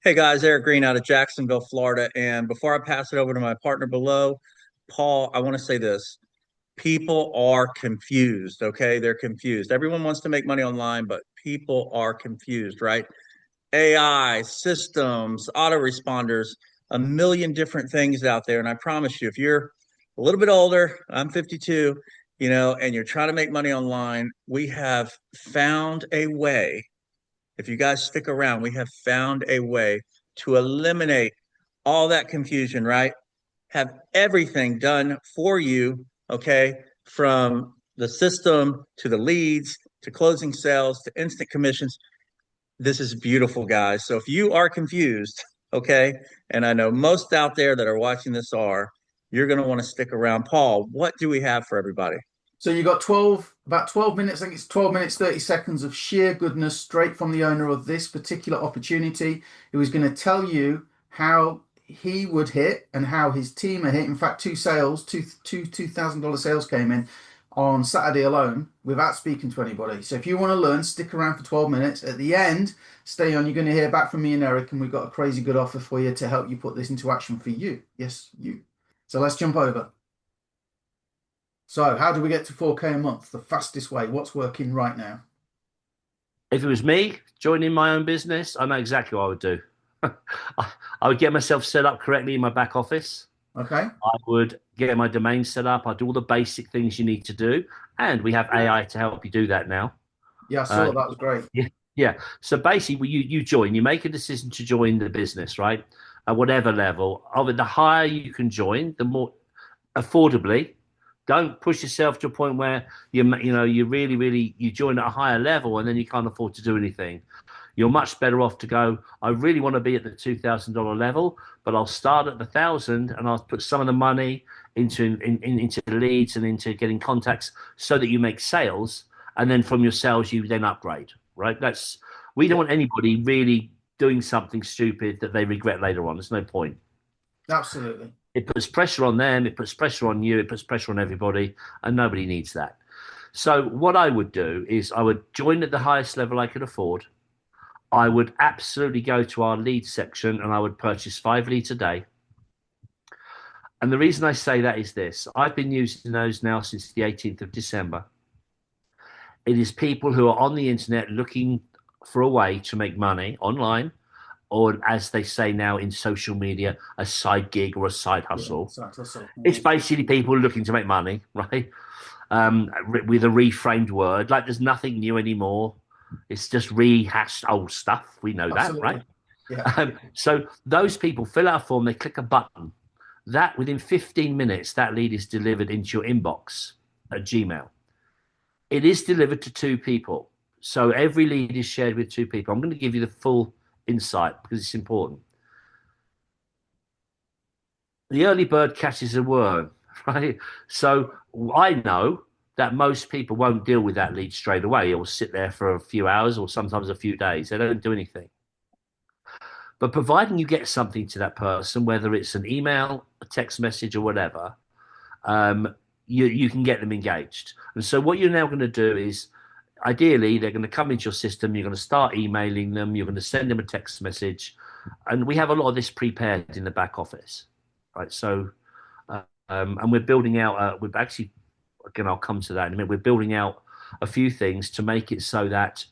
Hey guys, Eric Green out of Jacksonville, Florida. And before I pass it over to my partner below, Paul, I want to say this. People are confused, okay? They're confused. Everyone wants to make money online, but people are confused, right? AI, systems, autoresponders, a million different things out there. And I promise you, if you're a little bit older, I'm 52, and you're trying to make money online, we have found a way. If you guys stick around, we have found a way to eliminate all that confusion, right? Have everything done for you, okay? From the system to the leads to closing sales to instant commissions. This is beautiful, guys. So if you are confused, okay, and I know most out there that are watching this are, you're going to want to stick around. Paul, what do we have for everybody? So you got about 12 minutes, I think it's 12 minutes, 30 seconds of sheer goodness straight from the owner of this particular opportunity, who is going to tell you how he would hit and how his team are hit. In fact, two $2,000 sales came in on Saturday alone without speaking to anybody. So if you want to learn, stick around for 12 minutes. At the end, stay on. You're going to hear back from me and Eric, and we've got a crazy good offer for you to help you put this into action for you. Yes, you. So let's jump over. So, how do we get to 4K a month? The fastest way. What's working right now? If it was me joining my own business, I know exactly what I would do. I would get myself set up correctly in my back office. Okay. I would get my domain set up. I'd do all the basic things you need to do. And we have AI to help you do that now. Yeah, I saw that was great. Yeah. Yeah. So basically, you join, you make a decision to join the business, right? At whatever level. The higher you can join, the more affordably. Don't push yourself to a point where you really you join at a higher level and then you can't afford to do anything. You're much better off to go. I really want to be at the $2,000 level, but I'll start at the 1,000 and I'll put some of the money into leads and into getting contacts so that you make sales, and then from your sales you then upgrade. Right? We don't want anybody really doing something stupid that they regret later on. There's no point. Absolutely. It puts pressure on them, it puts pressure on you, it puts pressure on everybody, and nobody needs that. So what I would do is I would join at the highest level I could afford. I would absolutely go to our lead section and I would purchase 5 leads a day. And the reason I say that is this. I've been using those now since the 18th of December. It is people who are on the internet looking for a way to make money online, or as they say now in social media, a side gig or a side hustle. Yeah, side hustle. It's basically people looking to make money, right? With a reframed word. Like there's nothing new anymore. It's just rehashed old stuff. We know Absolutely. that, right? Yeah. So those people fill out a form, they click a button. That within 15 minutes, that lead is delivered into your inbox at Gmail. It is delivered to 2 people. So every lead is shared with 2 people. I'm going to give you the full insight because it's important. The early bird catches a worm, right? So I know that most people won't deal with that lead straight away. It will sit there for a few hours or sometimes a few days. They don't do anything. But providing you get something to that person, whether it's an email, a text message, or whatever, you can get them engaged. And so what you're now going to do is, ideally, they're going to come into your system. You're going to start emailing them. You're going to send them a text message. And we have a lot of this prepared in the back office, right? So, and we're building out, we've actually, again, I'll come to that in a minute. We're building out a few things to make it so that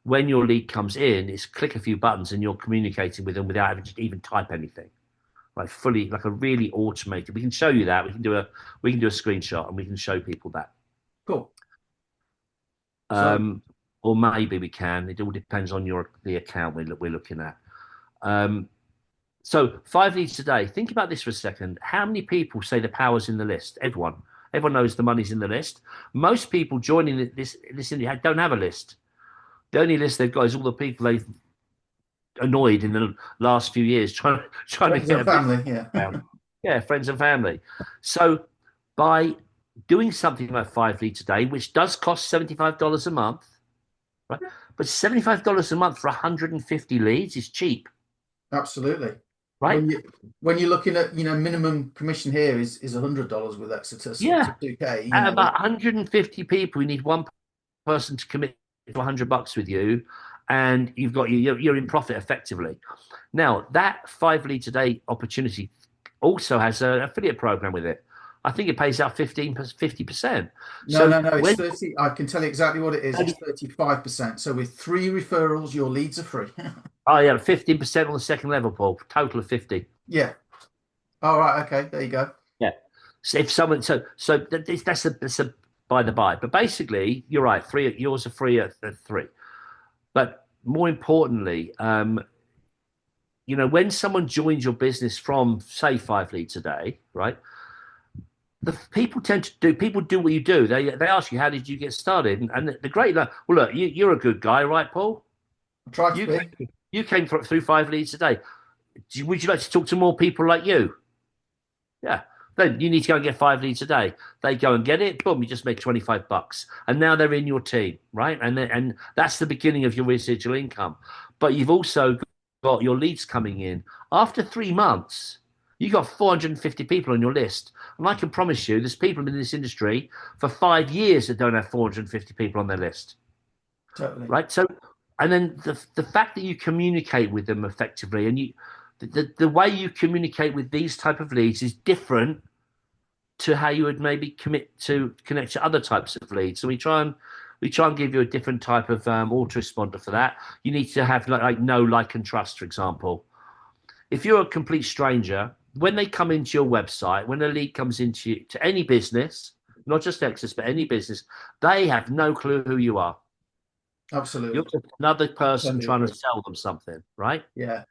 when your lead comes in, it's click a few buttons and you're communicating with them without having to even type anything. Like fully, like a really automated. We can show you that. We can do a screenshot and we can show people that. Cool. So, Or maybe we can. It all depends on the account we're looking at. So 5 leads today. Think about this for a second. How many people say the power's in the list? Everyone. Everyone knows the money's in the list. Most people joining this don't have a list. The only list they've got is all the people they've annoyed in the last few years trying friends to get and family, yeah. Yeah, friends and family. So by doing something like 5 leads a day, which does cost $75 a month, right? But $75 a month for 150 leads is cheap. Absolutely. Right. When you're looking at, minimum commission here is $100 with Exitus Yeah. up to 2K. Out of about 150 people, you need one person to commit for $100 with you, and you're in profit effectively. Now, that 5 leads a day opportunity also has an affiliate program with it. I think it pays out 50%. No, So it's when 30. I can tell you exactly what it is. It's 35%. So with 3 referrals, your leads are free. oh yeah, 15% on the second level, Paul, total of 50. Yeah. All right. Okay. There you go. Yeah. So if someone, that's a by the by. But basically, you're right. Yours are free at 3. But more importantly, when someone joins your business from say 5 leads a day, right? The people do what you do. They ask you, how did you get started? And the great, well, look, you're a good guy, right, Paul? I try to You be. you came through 5 leads a day. Would you like to talk to more people like you? Yeah. Then you need to go and get 5 leads a day. They go and get it. Boom, you just made $25, and now they're in your team, right? And that's the beginning of your residual income. But you've also got your leads coming in after 3 months. You got 450 people on your list, and I can promise you, there's people in this industry for 5 years that don't have 450 people on their list. Totally. Right. So, and then the fact that you communicate with them effectively, and the way you communicate with these type of leads is different to how you would maybe connect to other types of leads. So we try and give you a different type of autoresponder for that. You need to have like know, like, and trust, for example. If you're a complete stranger, when they come into your website, when a lead comes into to any business, not just Exitus, but any business, they have no clue who you are. Absolutely. You're just another person Totally trying agree. to sell them something, right? Yeah.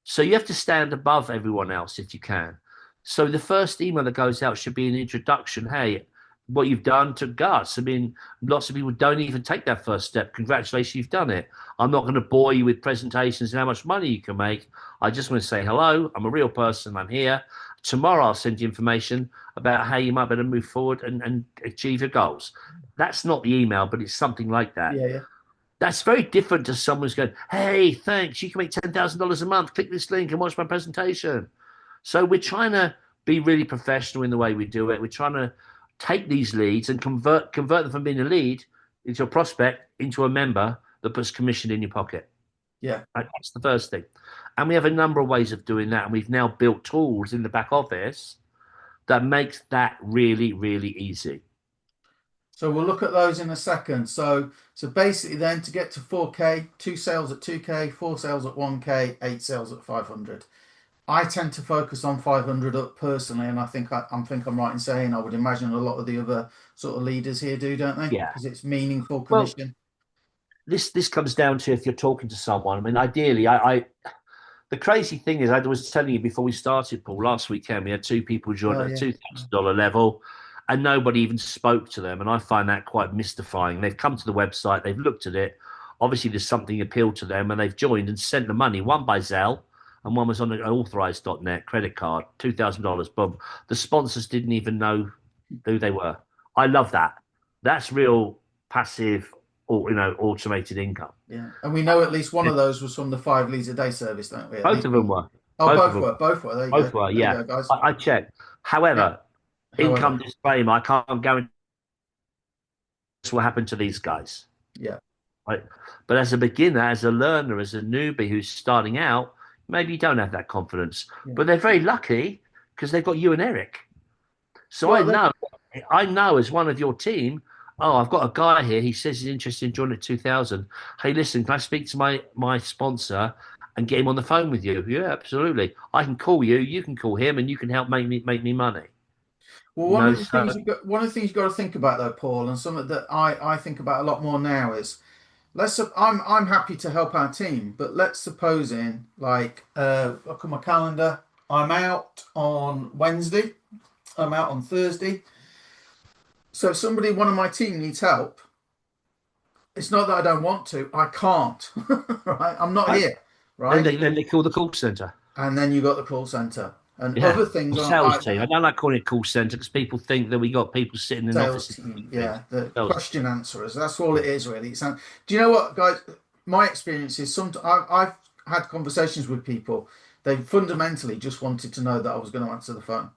So you have to stand above everyone else if you can. So the first email that goes out should be an introduction. Hey, what you've done to Gus. I mean, lots of people don't even take that first step. Congratulations, you've done it. I'm not going to bore you with presentations and how much money you can make. I just want to say hello. I'm a real person. I'm here. Tomorrow I'll send you information about how you might better move forward and achieve your goals. That's not the email, but it's something like that. Yeah. Yeah. That's very different to someone who's going, hey, thanks, you can make $10,000 a month. Click this link and watch my presentation. So we're trying to be really professional in the way we do it. We're trying to take these leads and convert them from being a lead into a prospect, into a member that puts commission in your pocket. Yeah. Right? That's the first thing. And we have a number of ways of doing that. And we've now built tools in the back office that makes that really, really easy. So we'll look at those in a second. So basically then to get to 4K, 2 sales at 2K, 4 sales at 1K, 8 sales at 500. I tend to focus on 500 up personally, and I think I'm right in saying I would imagine a lot of the other sort of leaders here do, don't they? Yeah. Because it's meaningful commission. Well, this comes down to if you're talking to someone. I mean, ideally, the crazy thing is, I was telling you before we started, Paul, last weekend we had 2 people join at a $2,000 level, and nobody even spoke to them. And I find that quite mystifying. They've come to the website, they've looked at it. Obviously, there's something appealed to them, and they've joined and sent the money. One by Zelle, and one was on an authorized.net credit card, $2,000. Boom. The sponsors didn't even know who they were. I love that. That's real passive, or automated income. Yeah, and we know at least one of those was from the 5 leads a day service, don't we? Both of them were. Oh, both were. There you Both go. were. Yeah, you go, guys. I checked. However, income disclaimer: I can't guarantee what happened to these guys. Yeah. Right. But as a beginner, as a learner, as a newbie who's starting out, maybe you don't have that confidence. Yeah. But they're very lucky because they've got you and Eric. So I know as one of your team, oh, I've got a guy here. He says he's interested in joining at 2,000. Hey, listen, can I speak to my sponsor and get him on the phone with you? Yeah, absolutely. I can call you. You can call him, and you can help make me money. Well, one of the things you've got to think about, though, Paul, and something that I think about a lot more now is, I'm happy to help our team, but let's suppose look at my calendar. I'm out on Wednesday. I'm out on Thursday. So if one of my team needs help, it's not that I don't want to. I can't. Right? I'm not here. Right? Then they call the call center. And then you got the call center. And other things are sales team. I don't like calling it call center because people think that we got people sitting in offices. Yeah, the question answerers. That's all it is, really. Do you know what, guys? My experience is I've had conversations with people. They fundamentally just wanted to know that I was going to answer the phone.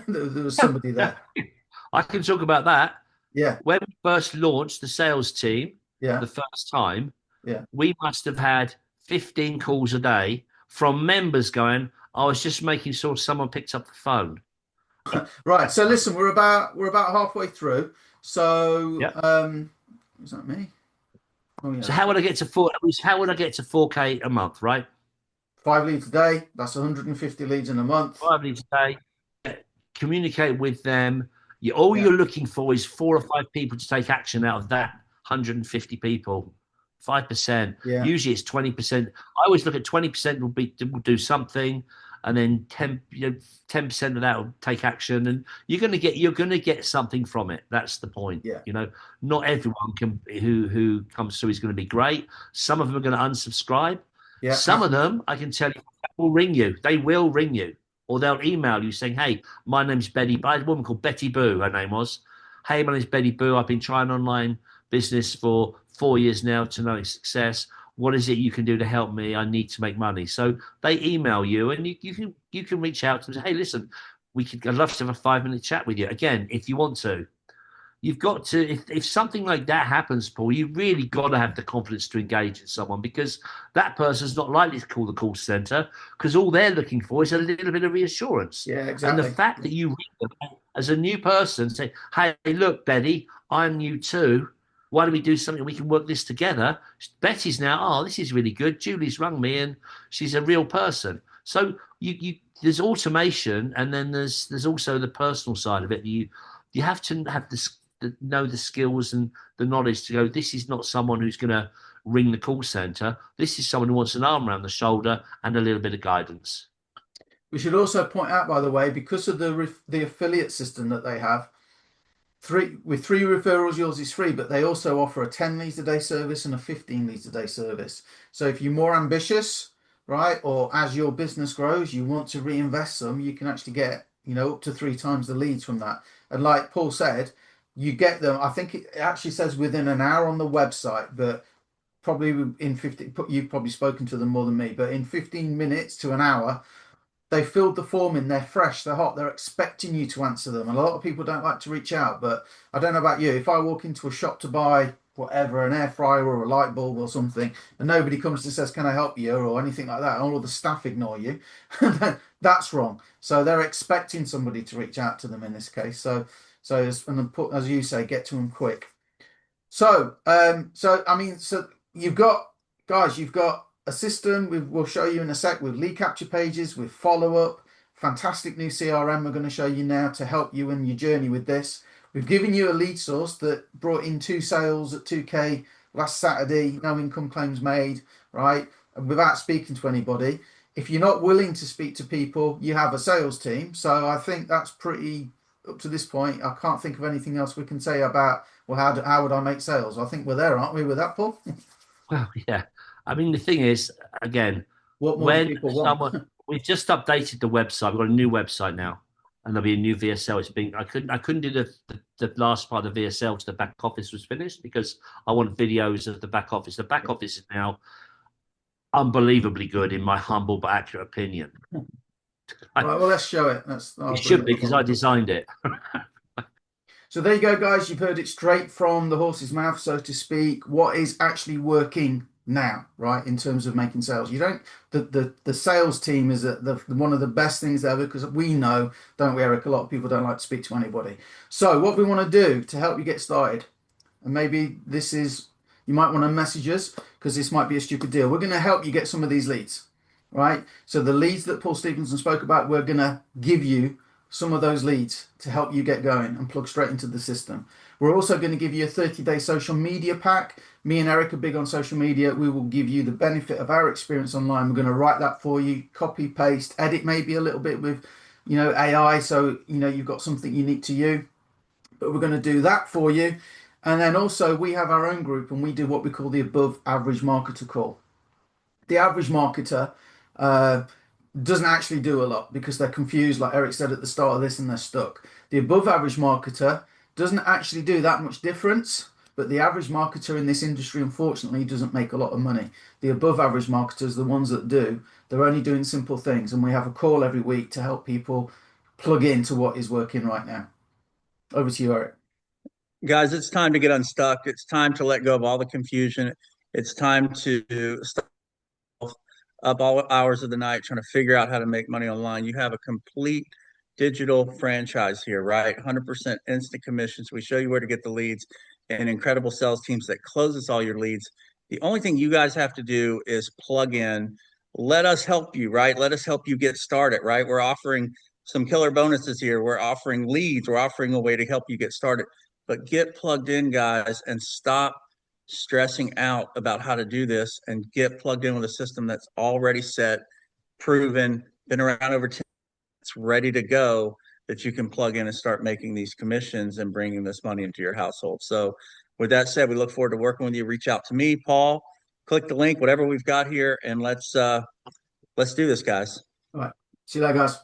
there was somebody there. I can talk about that. Yeah. When we first launched the sales team, the first time, Yeah. We must have had 15 calls a day from members going, I was just making sure someone picked up the phone. Right. So listen, we're about halfway through. So Yeah. is that me? Oh yeah, So that's how right. would I get to how would I get to 4K a month, right? 5 leads a day. That's 150 leads in a month. 5 leads a day. Communicate with them. All Yeah. you're looking for is 4 or 5 people to take action out of that 150 people. 5%. Yeah. Usually it's 20%. I always look at 20% will do something, and then 10% of that will take action, and you're gonna get something from it. That's the point. Yeah. Not everyone who comes through is going to be great. Some of them are going to unsubscribe. Yeah. Some of them, I can tell you, will ring you. They will ring you, or they'll email you saying, "Hey, my name's Betty." I had a woman called Betty Boo. Her name was. "Hey, my name's Betty Boo. I've been trying online business for 4 years now to no success. What is it you can do to help me? I need to make money." So they email you, and you can reach out to them and say, "Hey, listen, I'd love to have a 5 minute chat with you." Again, if you want to. You've got to, if something like that happens, Paul, you really got to have the confidence to engage in someone, because that person's not likely to call the call center, because all they're looking for is a little bit of reassurance. Yeah. And the Exactly. fact that you ring them as a new person, say, "Hey, look, Betty, I'm new too. Why don't we do something? We can work this together." Betty's now, "Oh, this is really good. Julie's rung me and she's a real person." So there's automation, and then there's also the personal side of it. You have to have this know the skills and the knowledge to go, this is not someone who's going to ring the call center. This is someone who wants an arm around the shoulder and a little bit of guidance. We should also point out, by the way, because of the affiliate system that they have, three referrals, yours is free, but they also offer a 10 leads a day service and a 15 leads a day service. So if you're more ambitious, right, or as your business grows, you want to reinvest some, you can actually get, up to 3 times the leads from that. And like Paul said, you get them, I think it actually says within an hour on the website, but probably in 15, you've probably spoken to them more than me, but in 15 minutes to an hour, they filled the form in, they're fresh, they're hot, they're expecting you to answer them. And a lot of people don't like to reach out, but I don't know about you. If I walk into a shop to buy whatever, an air fryer or a light bulb or something, and nobody comes and says, "Can I help you?" or anything like that, and all of the staff ignore you, that's wrong. So they're expecting somebody to reach out to them in this case. So as you say, get to them quick. So you've got, guys, you've got a system. We'll show you in a sec with lead capture pages, with follow up. Fantastic new CRM we're going to show you now to help you in your journey with this. We've given you a lead source that brought in 2 sales at 2K last Saturday, no income claims made, right? And without speaking to anybody. If you're not willing to speak to people, you have a sales team. So I think that's pretty, up to this point, I can't think of anything else we can say about, well, how would I make sales? I think we're there, aren't we, with that, Paul? Well, yeah. I mean, the thing is, again, What more do when people want? someone, we've just updated the website. We've got a new website now, and there'll be a new VSL. I couldn't do the last part of the VSL to the back office was finished, because I want videos of the back office. The back office is now unbelievably good, in my humble but accurate opinion. Right, well, let's show it. I'll It bring should it be, up because on I the. designed it. So there you go, guys. You've heard it straight from the horse's mouth, so to speak. What is actually working now, right, in terms of making sales? You don't. The sales team is one of the best things ever, because we know, don't we, Eric? A lot of people don't like to speak to anybody. So what we want to do to help you get started, and maybe this is, you might want to message us, because this might be a stupid deal. We're going to help you get some of these leads, right? So the leads that Paul Stevenson spoke about, we're going to give you some of those leads to help you get going and plug straight into the system. We're also going to give you a 30-day social media pack. Me and Eric are big on social media. We will give you the benefit of our experience online. We're going to write that for you, copy, paste, edit maybe a little bit with, AI. So, you've got something unique to you, but we're going to do that for you. And then also we have our own group, and we do what we call the above average marketer call. The average marketer, doesn't actually do a lot, because they're confused, like Eric said at the start of this, and they're stuck. The above average marketer doesn't actually do that much difference, but the average marketer in this industry, unfortunately, doesn't make a lot of money. The above average marketers, the ones that do, they're only doing simple things, and we have a call every week to help people plug into what is working right now. Over to you, Eric. Guys, it's time to get unstuck. It's time to let go of all the confusion. It's time to stop up all hours of the night trying to figure out how to make money online. You have a complete digital franchise here, right? 100% instant commissions. We show you where to get the leads and incredible sales teams that closes all your leads. The only thing you guys have to do is plug in. Let us help you, right? Let us help you get started, right? We're offering some killer bonuses here. We're offering leads. We're offering a way to help you get started. But get plugged in, guys, and stop stressing out about how to do this and get plugged in with a system that's already set, proven, been around over 10, it's ready to go, that you can plug in and start making these commissions and bringing this money into your household. So with that said, we look forward to working with you. Reach out to me, Paul, click the link, whatever we've got here, and let's do this, guys. All right. See you later, guys.